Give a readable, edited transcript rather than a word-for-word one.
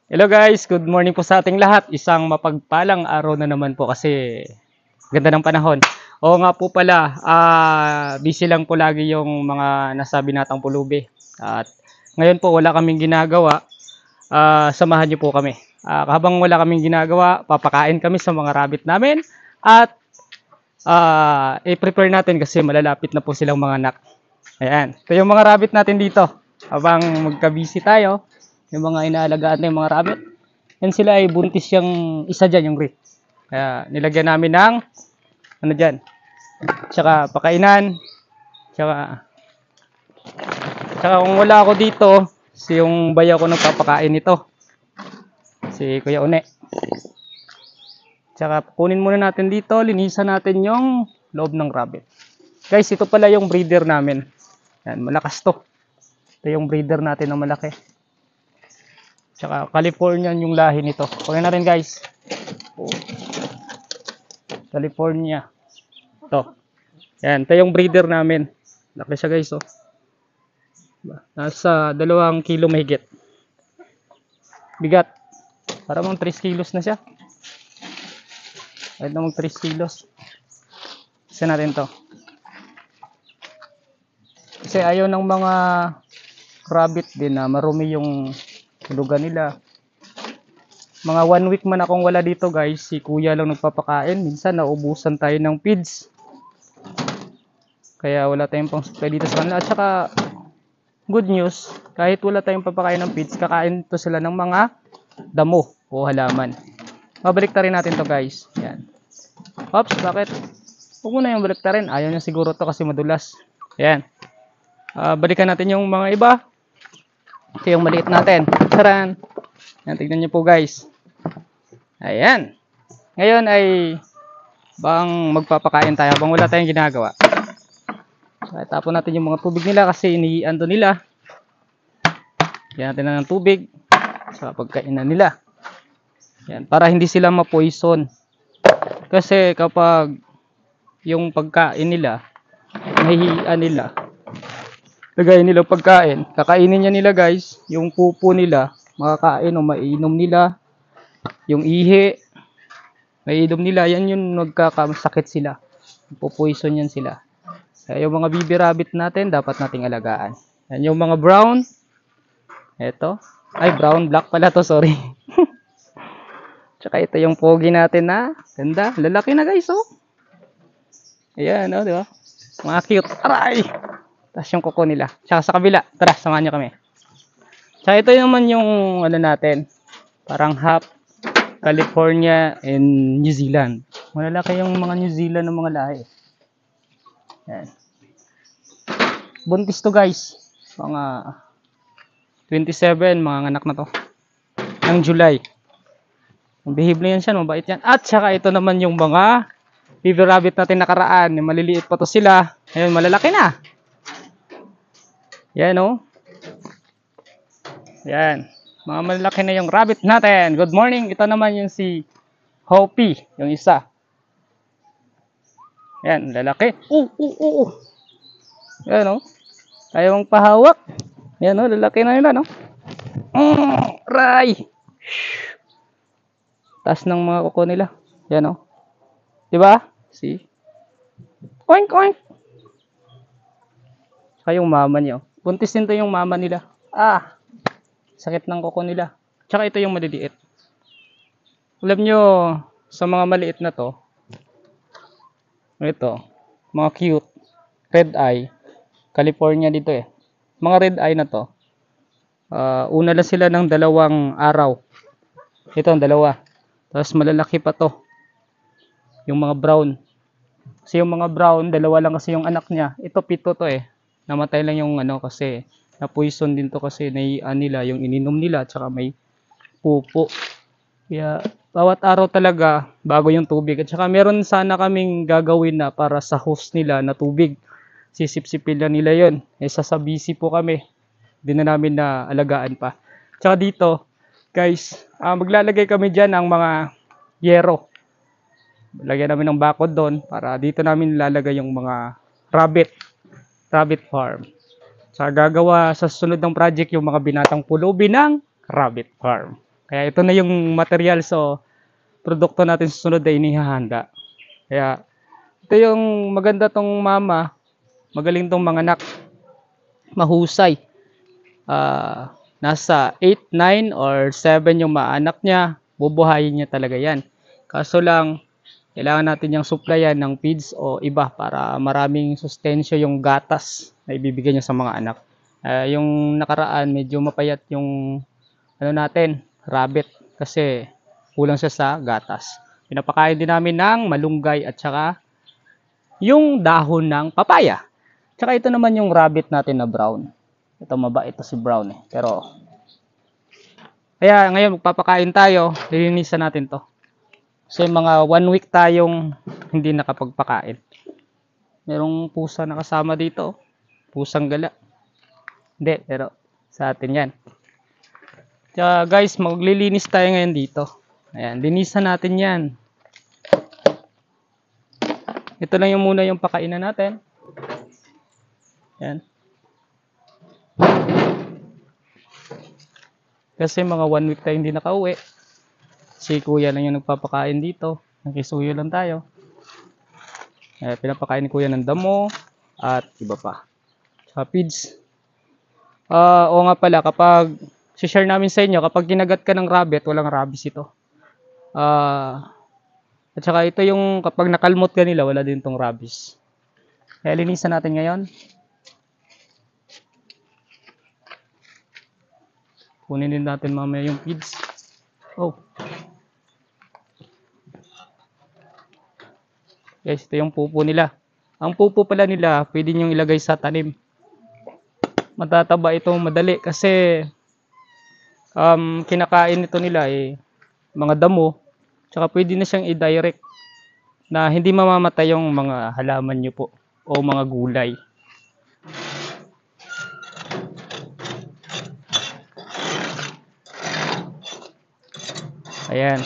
Hello guys, good morning po sa ating lahat. Isang mapagpalang araw na naman po kasi ganda ng panahon. Oo nga po pala, busy lang po lagi yung mga nasa Binatang Pulubi. At ngayon po wala kaming ginagawa, samahan niyo po kami. Habang wala kaming ginagawa, papakain kami sa mga rabbit namin at i-prepare natin kasi malalapit na po silang mga anak. Ayan, ito yung mga rabbit natin dito. Habang magka-busy tayo, yung mga inaalagaan na yung mga rabbit. Yan sila ay buntis yung isa dyan, yung gray. Kaya nilagyan namin ng ano dyan. Tsaka pakainan. Tsaka kung wala ako dito, si yung bayaw ko nagpapakain nito. Si Kuya Une. Tsaka kunin muna natin dito, linisan natin yung loob ng rabbit. Guys, ito pala yung breeder namin. Yan, malakas to. Ito yung breeder natin na malaki. Tsaka Californian yung lahi nito. Pagkain natin guys. California. Ito. Yan. Ito yung breeder namin. Laki siya guys. Oh. Nasa 2 kilo mahigit. Bigat. Para mong 3 kilos na siya. Kahit na mong 3 kilos. Isa natin to. Kasi ayaw ng mga rabbit din na marumi yung lugar nila. Mga 1 week man akong wala dito guys, si kuya lang nagpapakain. Minsan naubusan tayo ng feeds. Kaya wala tayong pang supply dito sa kanila. At saka good news, kahit wala tayong papakain ng feeds, kakain to sila ng mga damo o halaman. Babalik rin natin to guys. Yan. Oops, bakit? Huwag mo na yung balik rin. Ayaw niya siguro to kasi madulas. Yan. Balikan natin yung mga iba. Ito yung maliit natin. Taran! Yan, tignan nyo po guys. Ayan. Ngayon ay bang magpapakain tayo habang wala tayong ginagawa. So, tapon natin yung mga tubig nila kasi iniiando nila. Yan natin na ng tubig sa pagkainan nila. Yan, para hindi sila ma-poison. Kasi kapag yung pagkain nila, nahihian nila, lagay nila pagkain, kakainin niya nila guys, yung pupo nila, makakain o maiinom nila, yung ihi, maiinom nila, yan yung nagkakasakit sila, pupoison yan sila. Kaya yung mga baby rabbit natin, dapat nating alagaan. Yan yung mga brown, eto, ay brown, black pala to, sorry. Tsaka ito yung pogi natin na, ganda, lalaki na guys, oh. Ayan, oh, di ba? Mga cute, aray! Tapos yung kuko nila. Tsaka sa kabila. Tara, samahan nyo kami. Tsaka ito naman yung ano natin. Parang half California and New Zealand. Malalaki yung mga New Zealand ng mga lahi. Yan. Buntis to guys. Mga 27, mga anak na to. Ng July. Behave na yan siya. Mabait yan. At tsaka ito naman yung mga baby rabbit natin nakaraan. Maliliit pa to sila. Ayun, malalaki na. Yan o. Yan. Mga malaki na yung rabbit natin. Good morning. Ito naman yung si Hopi. Yung isa. Yan. Lalaki. Yan o. Ayaw mong pahawak. Yan o. Lalaki na nila no. Ray. Taas ng mga kuko nila. Yan o. Diba? See? Oink oink. Saka yung mama niya. Buntis din to yung mama nila. Sakit ng kuko nila. Tsaka ito yung maliliit. Alam nyo, sa mga maliit na to, ito, mga cute, red eye, California dito eh. Mga red eye na to, una lang sila ng 2 araw. Ito ang 2. Tapos malalaki pa to. Yung mga brown. Kasi yung mga brown, 2 lang kasi yung anak niya. Ito 7 to eh. Namatay lang yung ano kasi na-poison din to kasi naiian nila yung ininom nila tsaka may pupo. Kaya bawat araw talaga bago yung tubig. At saka meron sana kaming gagawin na para sa host nila na tubig. Sisip-sipin na nila yon. Sa busy po kami. Hindi na namin na alagaan pa. Tsaka dito guys, maglalagay kami dyan ng mga yero. Lagyan namin ng bakod doon para dito namin lalagay yung mga rabbit farm. Sa gagawa sa susunod ng project yung mga Binatang Pulubi ng rabbit farm. Kaya ito na yung material. So, produkto natin susunod ay inihahanda. Kaya, ito yung maganda tong mama. Magaling tong mga anak. Mahusay. Nasa 8, 9, or 7 yung maanak niya. Bubuhayin niya talaga yan. Kaso lang, kailangan natin yung supplyan ng feeds o iba para maraming sustensyo yung gatas na ibibigay niya sa mga anak. Yung nakaraan, medyo mapayat yung natin, rabbit, kasi kulang siya sa gatas. Pinapakain din namin ng malunggay at saka yung dahon ng papaya. Tsaka ito naman yung rabbit natin na brown. Ito mabait ito si brown eh. Pero kaya ngayon magpapakain tayo, lilinisan natin to. Kasi mga 1 week tayong hindi nakapagpakain. Merong pusa na kasama dito. Pusang gala. Hindi, pero sa atin yan. Kaya guys, maglilinis tayo ngayon dito. Ayan, linisan natin yan. Ito lang yung muna yung pakainan natin. Ayan. Kasi mga 1 week tayo hindi nakauwi. Si kuya lang yung nagpapakain dito. Nakisuyo lang tayo. Pinapakain ni kuya ng damo at iba pa. Sa feeds. O nga pala, kapag share namin sa inyo, kapag kinagat ka ng rabbit, walang rabies ito. At saka ito yung kapag nakalmot ka nila, wala din tong rabies. Kaya linisan natin ngayon. Kunin din natin mamaya yung feeds. Oh. Guys, ito yung pupo nila. Ang pupo pala nila, pwede nyo ilagay sa tanim. Matataba ito madali kasi kinakain ito nila mga damo. Tsaka pwede na siyang i-direct na hindi mamamatay yung mga halaman nyo po o mga gulay. Ayan.